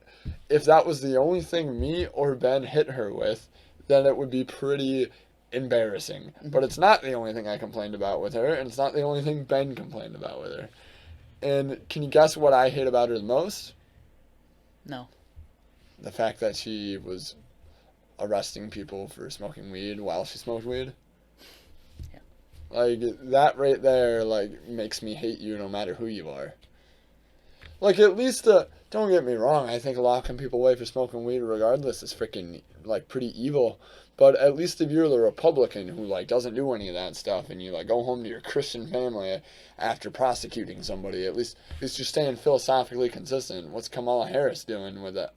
if that was the only thing me or Ben hit her with, then it would be pretty embarrassing. But it's not the only thing I complained about with her, and it's not the only thing Ben complained about with her. And can you guess what I hate about her the most? No. The fact that she was arresting people for smoking weed while she smoked weed. Yeah. Like, that right there, like, makes me hate you no matter who you are. Like, at least, don't get me wrong, I think locking people away for smoking weed regardless is freaking, like, pretty evil. But at least if you're the Republican who, like, doesn't do any of that stuff and you, like, go home to your Christian family after prosecuting somebody, at least you're staying philosophically consistent. What's Kamala Harris doing with it?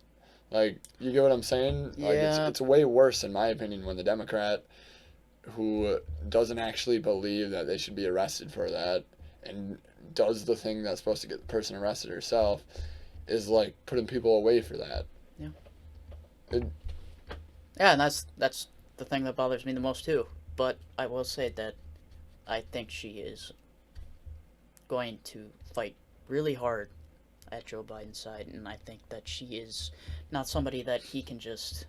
Like, you get what I'm saying? Like, Yeah. it's way worse, in my opinion, when the Democrat who doesn't actually believe that they should be arrested for that and does the thing that's supposed to get the person arrested herself is, like, putting people away for that. Yeah. It, Yeah, and that's the thing that bothers me the most too. But I will say that I think she is going to fight really hard at Joe Biden's side, and I think that she is not somebody that he can just,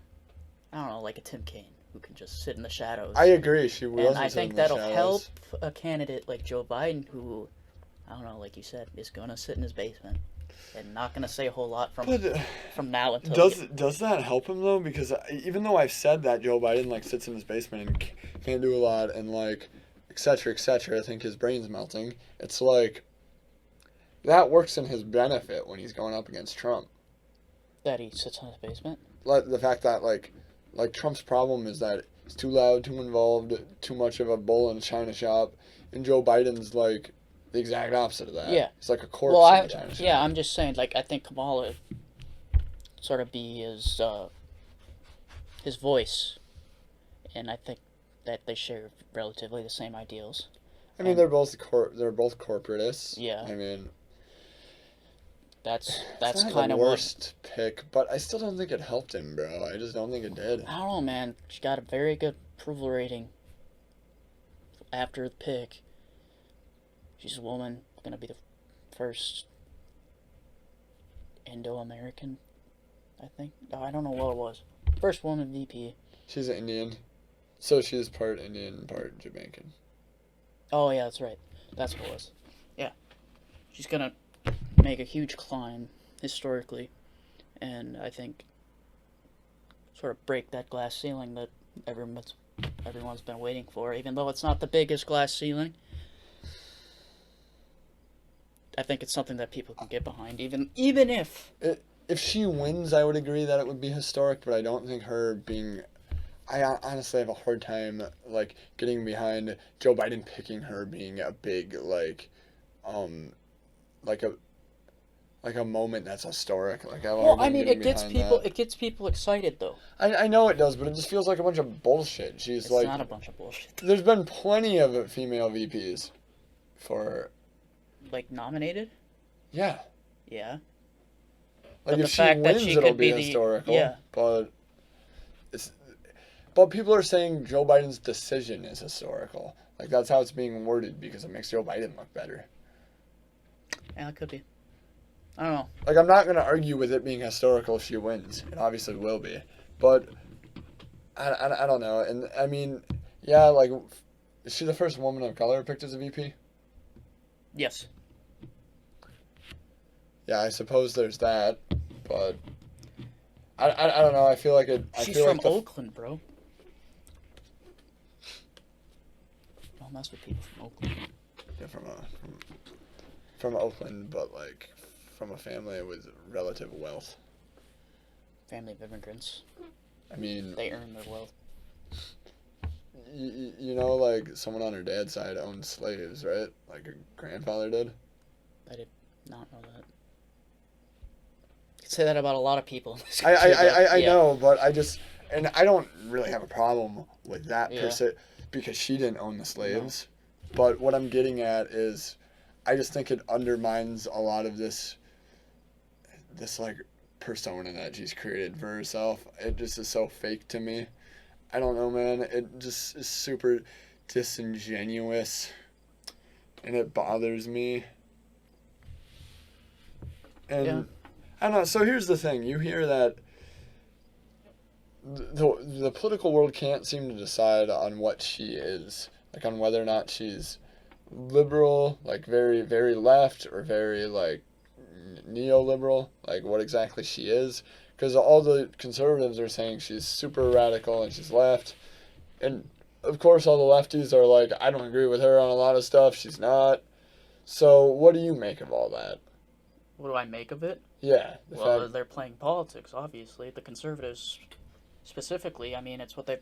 I don't know, like a Tim Kaine, who can just sit in the shadows. I agree. She was. And I think that'll help a candidate like Joe Biden, who, I don't know, like you said, is going to sit in his basement and not going to say a whole lot from now until. Does that help him though? Because even though I've said that Joe Biden, like, sits in his basement and can't do a lot and, like, etc. I think his brain's melting. It's like that works in his benefit when he's going up against Trump. That he sits in his basement? Like, the fact that, like Trump's problem is that he's too loud, too involved, too much of a bull in a china shop, and Joe Biden's, like, the exact opposite of that. Yeah. He's like a corpse in a china shop. Yeah, I'm just saying, like, I think Kamala sort of be his voice, and I think that they share relatively the same ideals. I mean, they're both corporatists. Yeah. I mean, that's it's not kind the of worst pick, but I still don't think it helped him, bro. I just don't think it did. I don't know, man. She got a very good approval rating after the pick. She's a woman, gonna be the first Indo-American, I think. Oh, I don't know what it was. First woman VP. She's an Indian, so she's part Indian, part Jamaican. Oh yeah, that's right. That's what it was. Yeah, she's gonna make a huge climb historically, and I think sort of break that glass ceiling that everyone's been waiting for. Even though it's not the biggest glass ceiling, I think it's something that people can get behind. Even if she wins, I would agree that it would be historic, but I don't think her being. I honestly have a hard time, like, getting behind Joe Biden picking her being a big, like a moment that's historic. Like, well, I mean, it gets people excited though. I know it does, but it just feels like a bunch of bullshit. It's like, not a bunch of bullshit. There's been plenty of female VPs for, like, nominated. Yeah. Yeah. Like, But if the she fact that wins, she it'll could be be the- historical. yeah. But people are saying Joe Biden's decision is historical. Like, that's how it's being worded because it makes Joe Biden look better. Yeah, it could be. I don't know. Like, I'm not going to argue with it being historical if she wins. It obviously will be. But I don't know. And, I mean, yeah, like, is she the first woman of color picked as a VP? Yes. Yeah, I suppose there's that. But I don't know. I feel like it. She's from Oakland, bro. Don't mess with people from Oakland. Yeah, from Oakland, but, like, from a family with relative wealth. Family of immigrants. I mean, They earn their wealth. you know, like, someone on her dad's side owned slaves, right? Like, her grandfather did. I did not know that. You could say that about a lot of people in this I country, but, yeah. know, but and I don't really have a problem with that per Yeah. se, because she didn't own the slaves. No. But what I'm getting at is, I just think it undermines a lot of this like, persona that she's created for herself. It just is so fake to me. I don't know, man. It just is super disingenuous. and it bothers me. And Yeah. I don't know. So here's the thing: you hear that the political world can't seem to decide on what she is, like on whether or not she's liberal, like very very left, or very like neoliberal, like what exactly she is. Because all the conservatives are saying she's super radical and she's left, and of course all the lefties are like, I don't agree with her on a lot of stuff. She's not. So what do you make of all that? What do I make of it? Yeah. Well, they're playing politics, obviously. The conservatives, specifically, I mean, it's what they've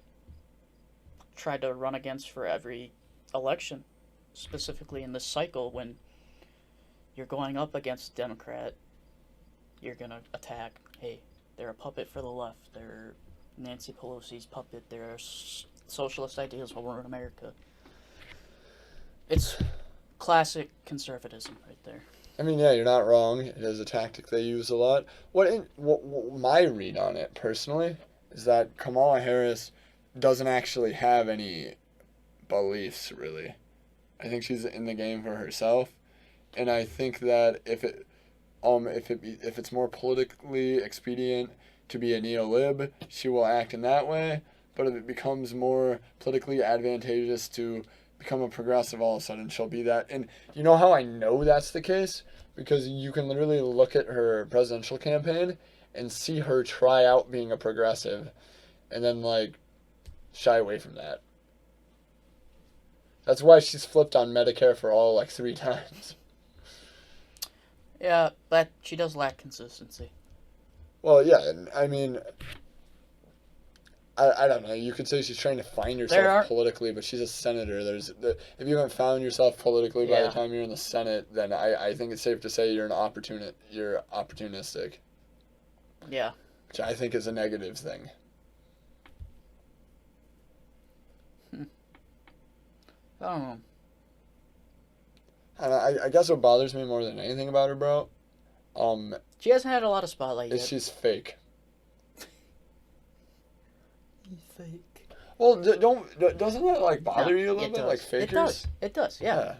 tried to run against for every election, specifically in this cycle when you're going up against a Democrat, you're going to attack, hey, they're a puppet for the left, they're Nancy Pelosi's puppet, they're socialist ideas while we're in America. It's classic conservatism right there. I mean, yeah, you're not wrong. It is a tactic they use a lot. What my read on it personally is that Kamala Harris doesn't actually have any beliefs really. I think she's in the game for herself, and I think that if it's more politically expedient to be a neo-lib, she will act in that way. But if it becomes more politically advantageous to become a progressive, all of a sudden she'll be that. And you know how I know that's the case? Because you can literally look at her presidential campaign and see her try out being a progressive and then like shy away from that. That's why she's flipped on Medicare for all like 3 times. Yeah, but she does lack consistency. Well, yeah, and I mean, I don't know. You could say she's trying to find herself politically, but she's a senator. If you haven't found yourself politically by the time you're in the Senate, then I think it's safe to say you're you're opportunistic. Yeah. Which I think is a negative thing. I don't know. And I guess what bothers me more than anything about her, bro, she hasn't had a lot of spotlight yet. is she's fake. Fake. Well, doesn't that like bother you a little bit, like fakers? It does. Yeah.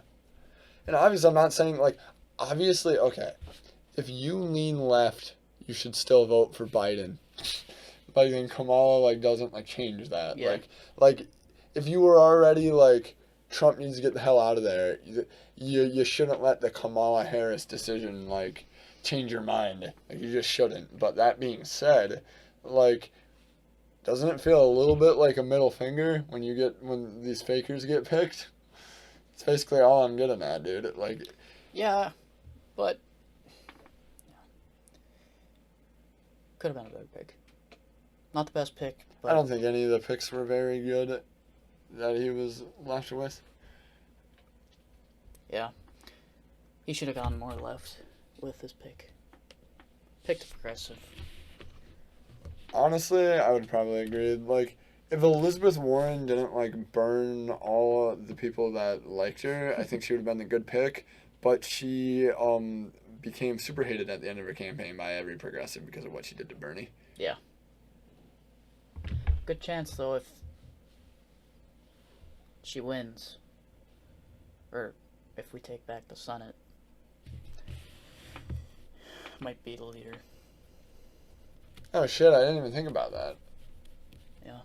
And obviously, I'm not saying like obviously. Okay, if you lean left, you should still vote for Biden. Like, then Kamala like doesn't like change that. Yeah. Like if you were already like Trump needs to get the hell out of there, you shouldn't let the Kamala Harris decision like change your mind. Like you just shouldn't. But that being said, like. Doesn't it feel a little bit like a middle finger when these fakers get picked? It's basically all I'm getting at, dude. Like, yeah, but could have been a better pick. Not the best pick. But I don't think any of the picks were very good that he was left with. Yeah, he should have gone more left with his pick. Picked progressive. Honestly, I would probably agree. Like, if Elizabeth Warren didn't, like, burn all the people that liked her, I think she would have been a good pick. But she became super hated at the end of her campaign by every progressive because of what she did to Bernie. Yeah. Good chance, though, if she wins. Or if we take back the Senate. Might be the leader. Oh shit, I didn't even think about that. Yeah.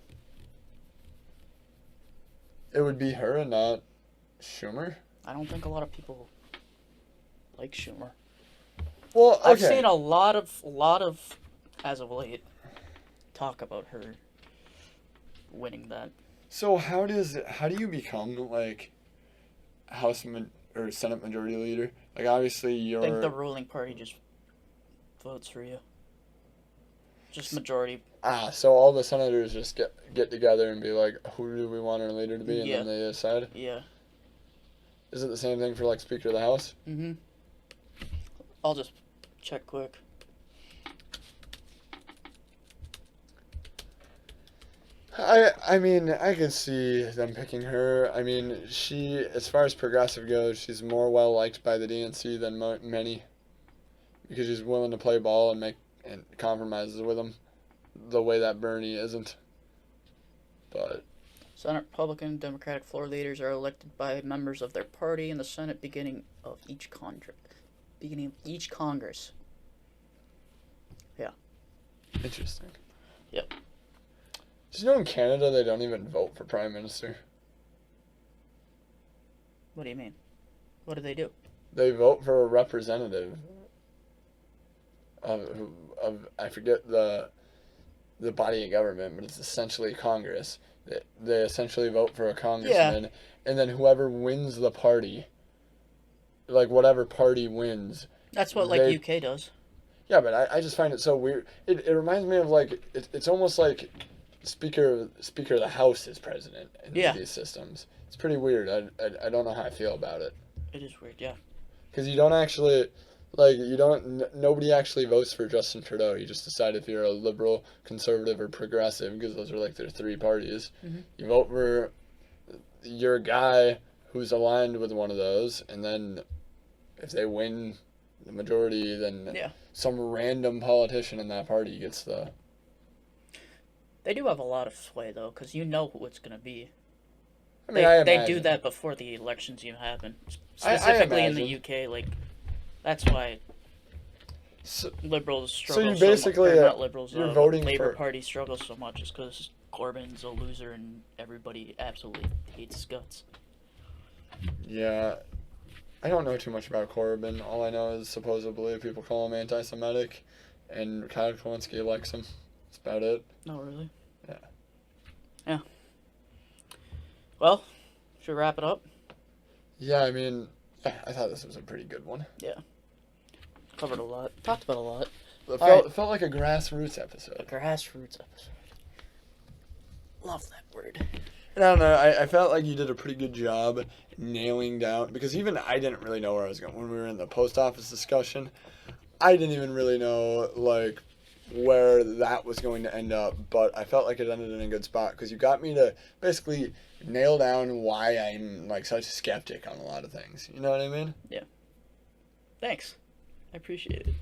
It would be her and not Schumer? I don't think a lot of people like Schumer. Well, okay. I've seen a lot of, as of late, talk about her winning that. So how do you become, like, or Senate Majority Leader? Like, obviously you're... I think the ruling party just votes for you. Just majority. So all the senators just get together and be like, who do we want our leader to be, and then they decide? Yeah. Is it the same thing for, like, Speaker of the House? Mm-hmm. I'll just check quick. I mean, I could see them picking her. I mean, she, as far as progressive goes, she's more well-liked by the DNC than many. Because she's willing to play ball and make compromises with them, the way that Bernie isn't. But Senate Republican and Democratic floor leaders are elected by members of their party in the Senate beginning of each Congress. Yeah. Interesting. Yep. Did you know in Canada they don't even vote for prime minister? What do you mean? What do they do? They vote for a representative of I forget the body of government, but it's essentially Congress. They essentially vote for a congressman, and then whoever wins the party, like whatever party wins. That's what like UK does. Yeah, but I just find it so weird. It reminds me of like it's almost like Speaker of the House is president in these systems. It's pretty weird. I don't know how I feel about it. It is weird, yeah. Because you don't actually, nobody actually votes for Justin Trudeau. You just decide if you're a liberal, conservative, or progressive, because those are like their three parties. Mm-hmm. You vote for your guy who's aligned with one of those, and then if they win the majority, then some random politician in that party gets the... They do have a lot of sway, though, because you know who it's going to be. I mean, they do that before the elections even happen. Specifically in the UK, like, that's why liberals struggle so you basically, not liberals, you're voting Labour for... Party struggles so much is because Corbyn's a loser and everybody absolutely hates his guts. Yeah. I don't know too much about Corbyn. All I know is supposedly people call him anti-Semitic, and Kyle Kalinske likes him. That's about it. Oh, really? Yeah. Yeah. Well, should we wrap it up? Yeah, I mean, I thought this was a pretty good one. Yeah. Covered a lot. Talked about a lot. It felt like a grassroots episode. A grassroots episode. Love that word. And I don't know, I felt like you did a pretty good job nailing down, because even I didn't really know where I was going. When we were in the post office discussion, I didn't even really know, like, where that was going to end up, but I felt like it ended in a good spot, because you got me to basically nail down why I'm, like, such a skeptic on a lot of things. You know what I mean? Yeah. Thanks. I appreciate it.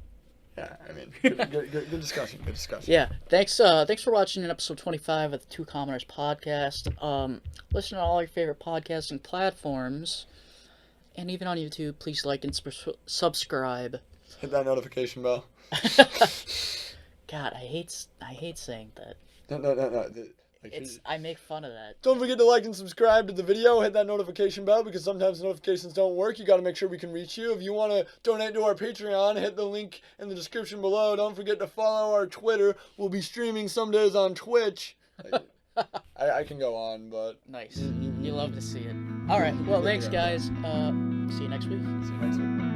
Yeah, I mean, good discussion. Good discussion. Yeah, thanks for watching episode 25 of the Two Commoners podcast. Listen to all your favorite podcasting platforms, and even on YouTube. Please like and subscribe. Hit that notification bell. God, I hate saying that. No. I make fun of that. Don't forget to like and subscribe to the video. Hit that notification bell, because sometimes notifications don't work. You got to make sure we can reach you. If you want to donate to our Patreon, hit the link in the description below. Don't forget to follow our Twitter. We'll be streaming some days on Twitch. I can go on, but... Nice. You love to see it. All right. Well, thanks, guys. See you next week. See you next week.